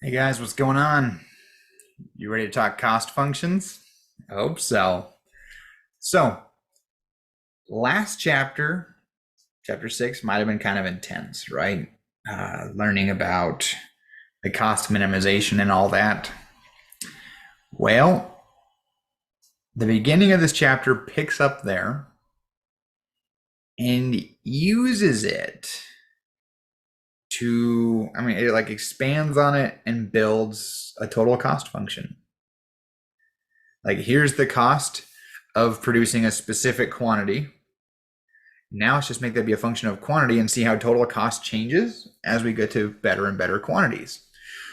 Hey guys, what's going on? You ready to talk cost functions? I hope so. So, last chapter, chapter 6, might have been kind of intense, right? Learning about the cost minimization and all that. Well, the beginning of this chapter picks up there and uses it it like expands on it and builds a total cost function. Like, here's the cost of producing a specific quantity. Now let's just make that be a function of quantity and see how total cost changes as we get to better and better quantities.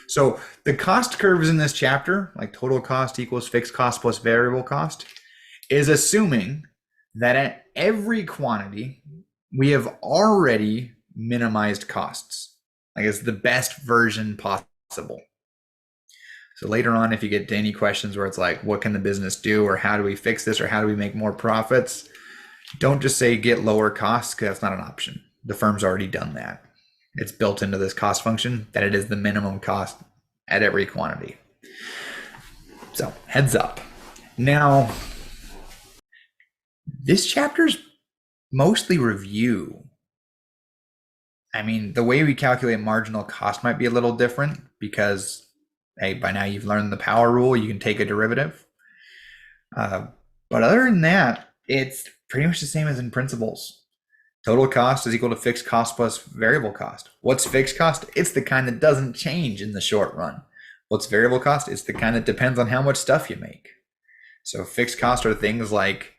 So the cost curves in this chapter, like total cost equals fixed cost plus variable cost, is assuming that at every quantity, we have already minimized costs. Like, it's the best version possible. So later on, if you get to any questions where it's like, what can the business do, or how do we fix this, or how do we make more profits, don't just say get lower costs, because that's not an option. The firm's already done that. It's built into this cost function that it is the minimum cost at every quantity. So heads up. Now, this chapter's mostly review. I mean, the way we calculate marginal cost might be a little different because, hey, by now you've learned the power rule. You can take a derivative. But other than that, it's pretty much the same as in principles. Total cost is equal to fixed cost plus variable cost. What's fixed cost? It's the kind that doesn't change in the short run. What's variable cost? It's the kind that depends on how much stuff you make. So fixed costs are things like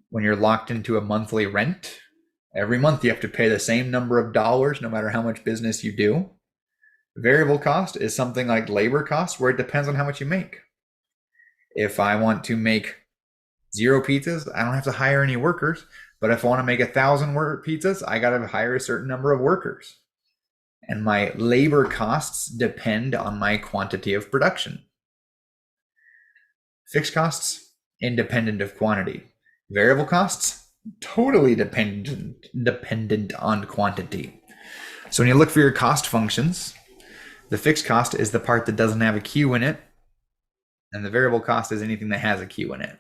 when you're locked into a monthly rent, every month you have to pay the same number of dollars no matter how much business you do. Variable cost is something like labor cost, where it depends on how much you make. If I want to make 0 pizzas, I don't have to hire any workers. But if I want to make 1,000 pizzas, I got to hire a certain number of workers. And my labor costs depend on my quantity of production. Fixed costs, independent of quantity. Variable costs, totally dependent on quantity. So when you look for your cost functions, the fixed cost is the part that doesn't have a Q in it, and the variable cost is anything that has a Q in it.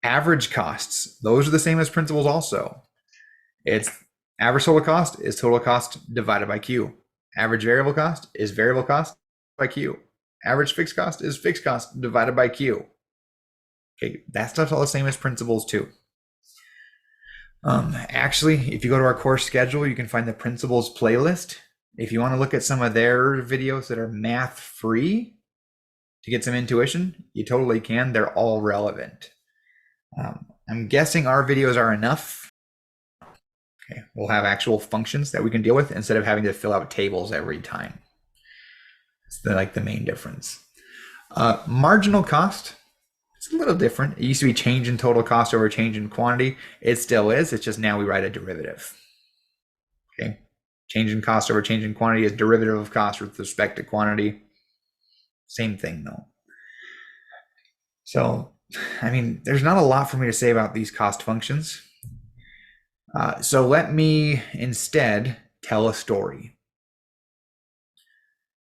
Average costs, those are the same as principles also. It's average total cost is total cost divided by Q. Average variable cost is variable cost by Q. Average fixed cost is fixed cost divided by Q. Okay, that stuff's all the same as principles too. Actually, if you go to our course schedule, you can find the principles playlist. If you want to look at some of their videos that are math free to get some intuition, you totally can. They're all relevant. I'm guessing our videos are enough. Okay, we'll have actual functions that we can deal with instead of having to fill out tables every time. It's the main difference. Marginal cost, it's a little different. It used to be change in total cost over change in quantity. It still is. It's just now we write a derivative. Okay, change in cost over change in quantity is derivative of cost with respect to quantity. Same thing though. So, I mean, there's not a lot for me to say about these cost functions. So let me instead tell a story.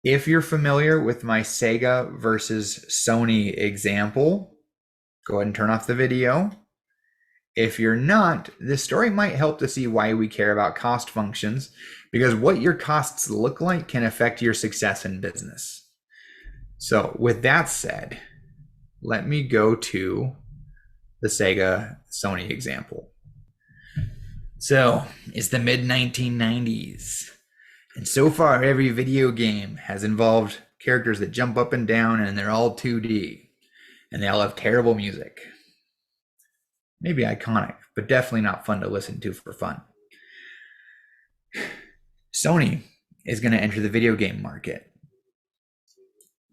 If you're familiar with my Sega versus Sony example, go ahead and turn off the video. If you're not, this story might help to see why we care about cost functions, because what your costs look like can affect your success in business. So with that said, let me go to the Sega Sony example. So it's the mid 1990s. And so far, every video game has involved characters that jump up and down, and they're all 2D. And they all have terrible music. Maybe iconic, but definitely not fun to listen to for fun. Sony is going to enter the video game market.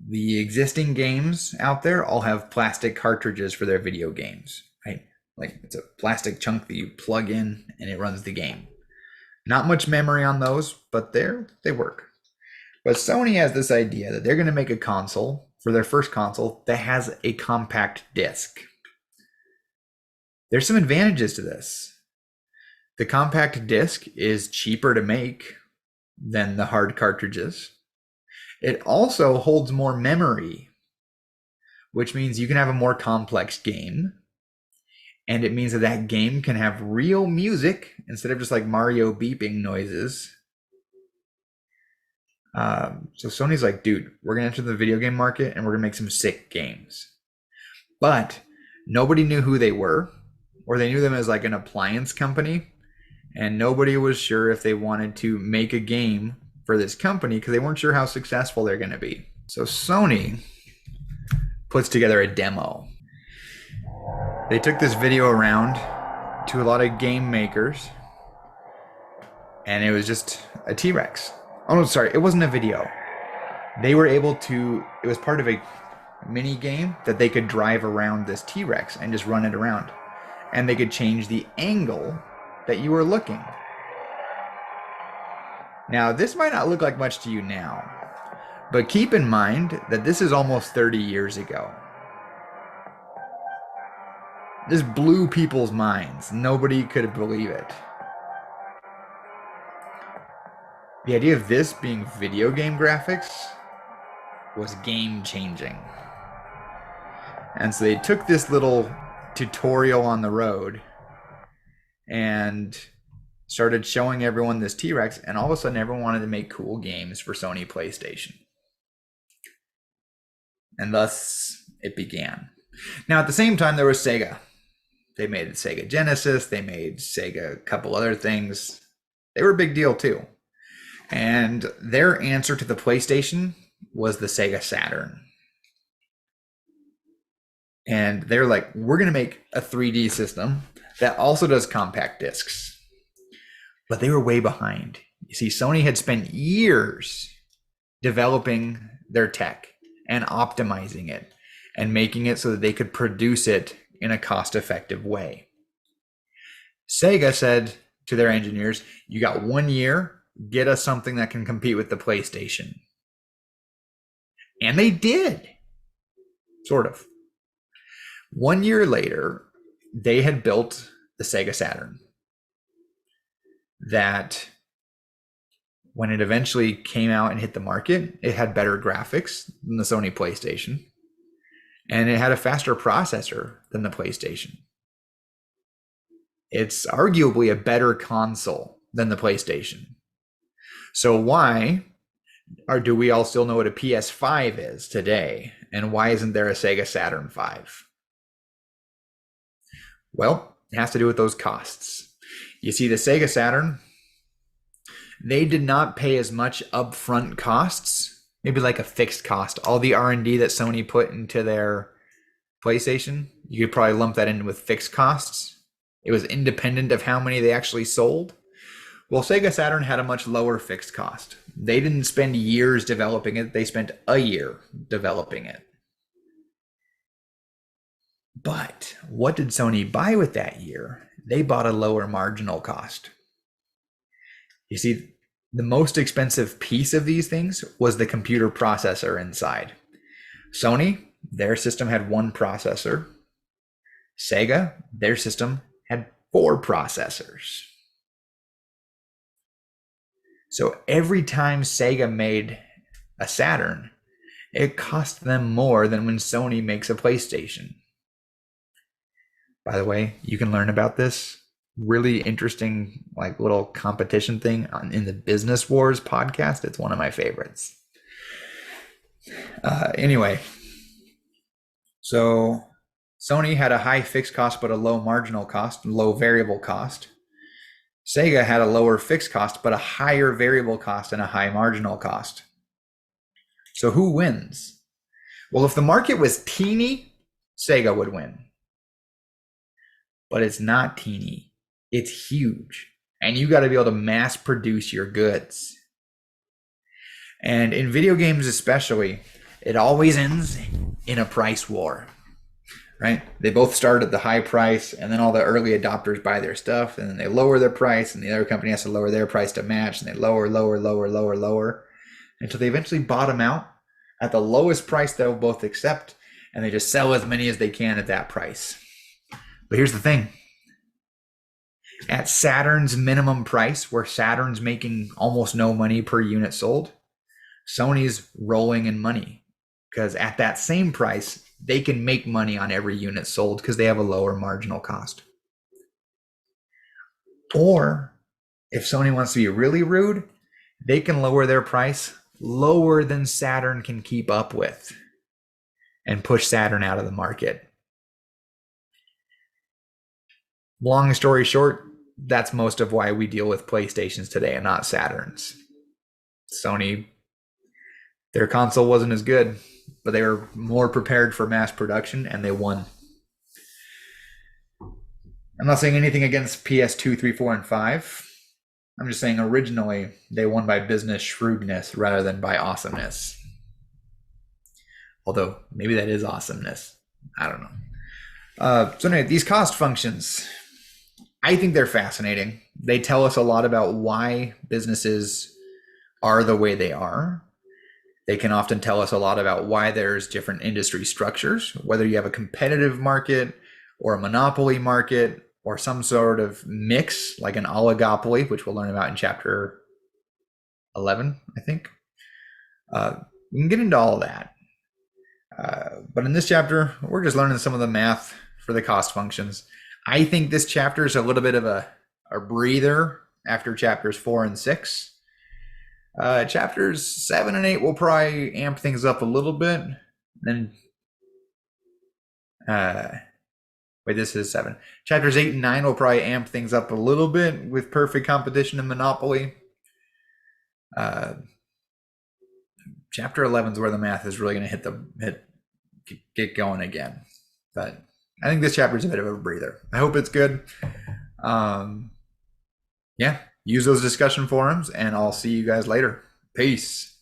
The existing games out there all have plastic cartridges for their video games, right? Like, it's a plastic chunk that you plug in and it runs the game. Not much memory on those, but they work. But Sony has this idea that they're going to make a console for their first console that has a compact disc. There's some advantages to this. The compact disc is cheaper to make. than the hard cartridges. It also holds more memory, which means you can have a more complex game. And it means that that game can have real music instead of just like Mario beeping noises. So Sony's like, dude, we're going to enter the video game market and we're going to make some sick games. But nobody knew who they were, or they knew them as like an appliance company. And nobody was sure if they wanted to make a game for this company because they weren't sure how successful they're going to be. So Sony puts together a demo. They took this video around to a lot of game makers, and it was just a T-Rex. Oh, no, sorry, it wasn't a video. They were able to, it was part of a mini game that they could drive around this T-Rex and just run it around. And they could change the angle that you were looking. Now, this might not look like much to you now, but keep in mind that this is almost 30 years ago. This blew people's minds. Nobody could believe it. The idea of this being video game graphics was game changing. And so they took this little tutorial on the road and started showing everyone this T-Rex, and all of a sudden everyone wanted to make cool games for Sony PlayStation. And thus it began. Now at the same time there was Sega. They made the Sega Genesis, they made Sega a couple other things. They were a big deal too. And their answer to the PlayStation was the Sega Saturn. And they're like, we're going to make a 3D system that also does compact discs. But they were way behind. You see, Sony had spent years developing their tech and optimizing it and making it so that they could produce it in a cost-effective way. Sega said to their engineers, you got 1 year, get us something that can compete with the PlayStation. And they did. Sort of. 1 year later, they had built the Sega Saturn that when it eventually came out and hit the market, it had better graphics than the Sony PlayStation, and it had a faster processor than the PlayStation. It's arguably a better console than the PlayStation. So why do we all still know what a PS5 is today, and why isn't there a Sega Saturn 5? Well, it has to do with those costs. You see, the Sega Saturn, they did not pay as much upfront costs, maybe like a fixed cost. All the R&D that Sony put into their PlayStation, you could probably lump that in with fixed costs. It was independent of how many they actually sold. Well, Sega Saturn had a much lower fixed cost. They didn't spend years developing it. They spent a year developing it. But what did Sony buy with that year? They bought a lower marginal cost. You see, the most expensive piece of these things was the computer processor inside. Sony, their system had one processor. Sega, their system had 4 processors. So every time Sega made a Saturn, it cost them more than when Sony makes a PlayStation. By the way, you can learn about this really interesting like little competition thing in the Business Wars podcast. It's one of my favorites. Anyway, so Sony had a high fixed cost but a low marginal cost, low variable cost. Sega had a lower fixed cost but a higher variable cost and a high marginal cost. So who wins? Well, if the market was teeny, Sega would win. But it's not teeny. It's huge. And you got to be able to mass produce your goods. And in video games especially, it always ends in a price war, right? They both start at the high price, and then all the early adopters buy their stuff, and then they lower their price, and the other company has to lower their price to match, and they lower, until they eventually bottom out at the lowest price they'll both accept, and they just sell as many as they can at that price. But here's the thing. At Saturn's minimum price, where Saturn's making almost no money per unit sold, Sony's rolling in money because at that same price, they can make money on every unit sold because they have a lower marginal cost. Or if Sony wants to be really rude, they can lower their price lower than Saturn can keep up with and push Saturn out of the market. Long story short, that's most of why we deal with PlayStations today and not Saturns. Sony, their console wasn't as good, but they were more prepared for mass production and they won. I'm not saying anything against PS2, 3, 4, and 5. I'm just saying originally they won by business shrewdness rather than by awesomeness. Although maybe that is awesomeness. I don't know. So anyway, these cost functions, I think they're fascinating. They tell us a lot about why businesses are the way they are. They can often tell us a lot about why there's different industry structures, whether you have a competitive market or a monopoly market or some sort of mix like an oligopoly, which we'll learn about in chapter 11, I think. We can get into all that. But in this chapter, we're just learning some of the math for the cost functions. I think this chapter is a little bit of a breather after chapters 4 and 6. Chapters 7 and 8 will probably amp things up a little bit. Then, wait, this is 7. Chapters 8 and 9 will probably amp things up a little bit with perfect competition and monopoly. Chapter 11 is where the math is really going to get going again. But I think this chapter is a bit of a breather. I hope it's good. Yeah, use those discussion forums, and I'll see you guys later. Peace.